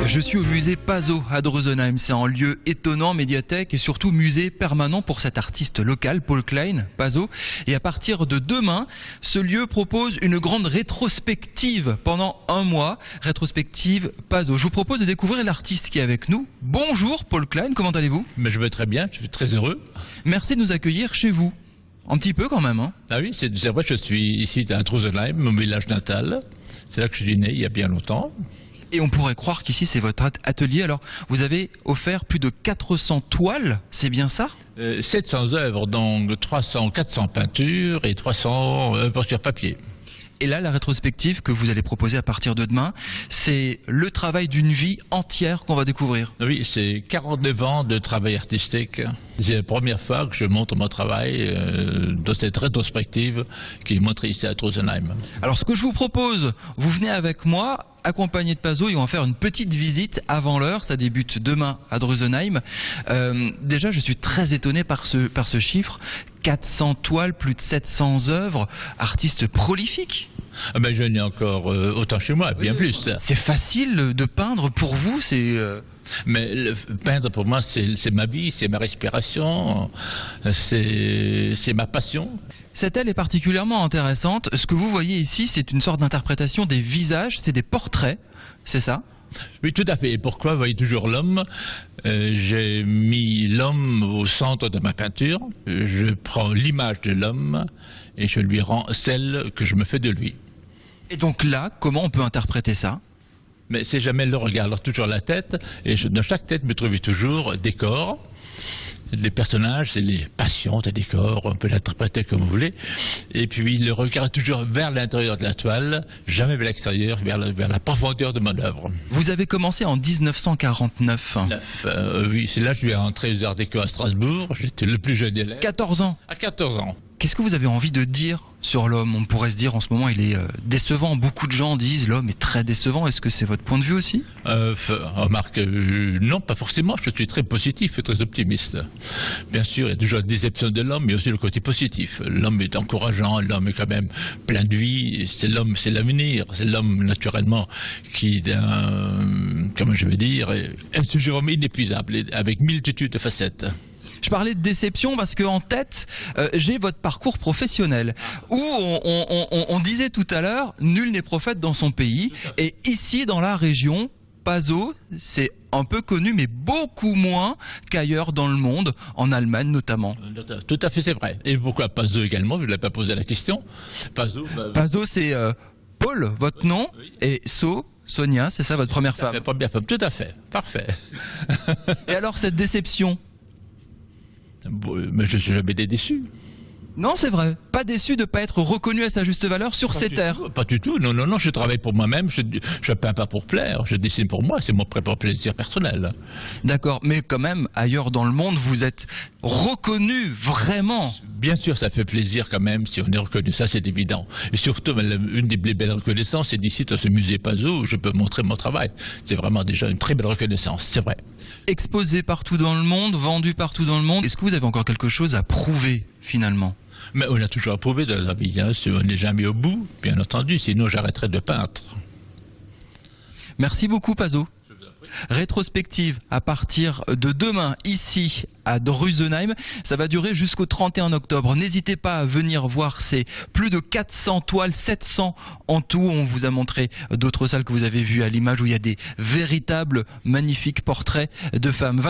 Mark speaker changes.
Speaker 1: Je suis au musée Pazot à Drusenheim. C'est un lieu étonnant, médiathèque et surtout musée permanent pour cet artiste local, Paul Klein, Pazot. Et à partir de demain, ce lieu propose une grande rétrospective pendant un mois. Rétrospective Pazot. Je vous propose de découvrir l'artiste qui est avec nous. Bonjour Paul Klein, comment allez-vous?
Speaker 2: Mais je vais très bien, je suis très heureux.
Speaker 1: Merci de nous accueillir chez vous. Un petit peu quand même, hein?
Speaker 2: Ah oui, c'est vrai, je suis ici à Drusenheim, mon village natal. C'est là que je suis né il y a bien longtemps.
Speaker 1: Et on pourrait croire qu'ici c'est votre atelier. Alors, vous avez offert plus de 400 toiles, c'est bien ça?
Speaker 2: 700 œuvres, donc 400 peintures et 300 œuvres sur papier.
Speaker 1: Et là, la rétrospective que vous allez proposer à partir de demain, c'est le travail d'une vie entière qu'on va découvrir.
Speaker 2: Oui, c'est 49 ans de travail artistique. C'est la première fois que je montre mon travail dans cette rétrospective qui est montrée ici à Drusenheim.
Speaker 1: Alors, ce que je vous propose, vous venez avec moi, accompagné de Pazot, et on va faire une petite visite avant l'heure. Ça débute demain à Drusenheim. Déjà, je suis très étonné par ce chiffre. 400 toiles, plus de 700 œuvres, artiste prolifique.
Speaker 2: Ah ben, j'en ai encore autant chez moi, bien plus.
Speaker 1: C'est facile de peindre pour vous, c'est...
Speaker 2: Mais peindre pour moi c'est ma vie, c'est ma respiration, c'est ma passion.
Speaker 1: Cette aile est particulièrement intéressante. Ce que vous voyez ici, c'est une sorte d'interprétation des visages, c'est des portraits, c'est ça?
Speaker 2: Oui, tout à fait. Et pourquoi vous voyez toujours l'homme? J'ai mis l'homme au centre de ma peinture. Je prends l'image de l'homme et je lui rends celle que je me fais de lui.
Speaker 1: Et donc là, comment on peut interpréter ça?
Speaker 2: Mais c'est jamais le regard, alors toujours la tête. Et dans chaque tête, me trouvez toujours des corps. Les personnages, c'est les passions des décors, on peut l'interpréter comme vous voulez. Et puis le regard est toujours vers l'intérieur de la toile, jamais vers l'extérieur, vers la profondeur de mon œuvre.
Speaker 1: Vous avez commencé en 1949.
Speaker 2: Oui, c'est là que je suis rentré aux Arts Déco à Strasbourg, j'étais le plus jeune élève.
Speaker 1: 14 ans.
Speaker 2: À 14 ans.
Speaker 1: Qu'est-ce que vous avez envie de dire sur l'homme? On pourrait se dire en ce moment il est décevant. Beaucoup de gens disent l'homme est très décevant. Est-ce que c'est votre point de vue aussi?
Speaker 2: Remarque, non, pas forcément. Je suis très positif et très optimiste. Bien sûr, il y a toujours la déception de l'homme, mais aussi le côté positif. L'homme est encourageant, l'homme est quand même plein de vie. C'est l'homme, c'est l'avenir. C'est l'homme, naturellement, qui, comment je vais dire, est un sujet vraiment inépuisable, avec multitude de facettes.
Speaker 1: Je parlais de déception parce que en tête, j'ai votre parcours professionnel où on disait tout à l'heure, nul n'est prophète dans son pays. Et ici, dans la région, Pazot, c'est un peu connu, mais beaucoup moins qu'ailleurs dans le monde, en Allemagne notamment.
Speaker 2: Tout à fait, c'est vrai. Et pourquoi Pazot également? Je ne l'ai pas posé la question.
Speaker 1: Pazot, c'est Paul, votre nom, oui. Et Sonia, c'est ça votre première femme?
Speaker 2: Première femme, tout à fait. Parfait.
Speaker 1: Et alors, cette déception?
Speaker 2: Mais je suis jamais déçu.
Speaker 1: Non, c'est vrai. Pas déçu de ne pas être reconnu à sa juste valeur sur ces terres.
Speaker 2: Pas du tout. Non, je travaille pour moi-même. Je peins pas pour plaire. Je dessine pour moi. C'est mon propre plaisir personnel.
Speaker 1: D'accord. Mais quand même, ailleurs dans le monde, vous êtes reconnu vraiment.
Speaker 2: Bien sûr, ça fait plaisir quand même si on est reconnu. Ça, c'est évident. Et surtout, une des belles reconnaissances, c'est d'ici dans ce musée Pazot où je peux montrer mon travail. C'est vraiment déjà une très belle reconnaissance. C'est vrai.
Speaker 1: Exposé partout dans le monde, vendu partout dans le monde. Est-ce que vous avez encore quelque chose à prouver finalement?
Speaker 2: Mais on a toujours à prouver dans la vie, hein. On n'est jamais au bout, bien entendu, sinon j'arrêterais de peindre.
Speaker 1: Merci beaucoup Pazot. Rétrospective à partir de demain ici à Drusenheim. Ça va durer jusqu'au 31 octobre. N'hésitez pas à venir voir ces plus de 400 toiles, 700 en tout. On vous a montré d'autres salles que vous avez vues à l'image où il y a des véritables magnifiques portraits de femmes.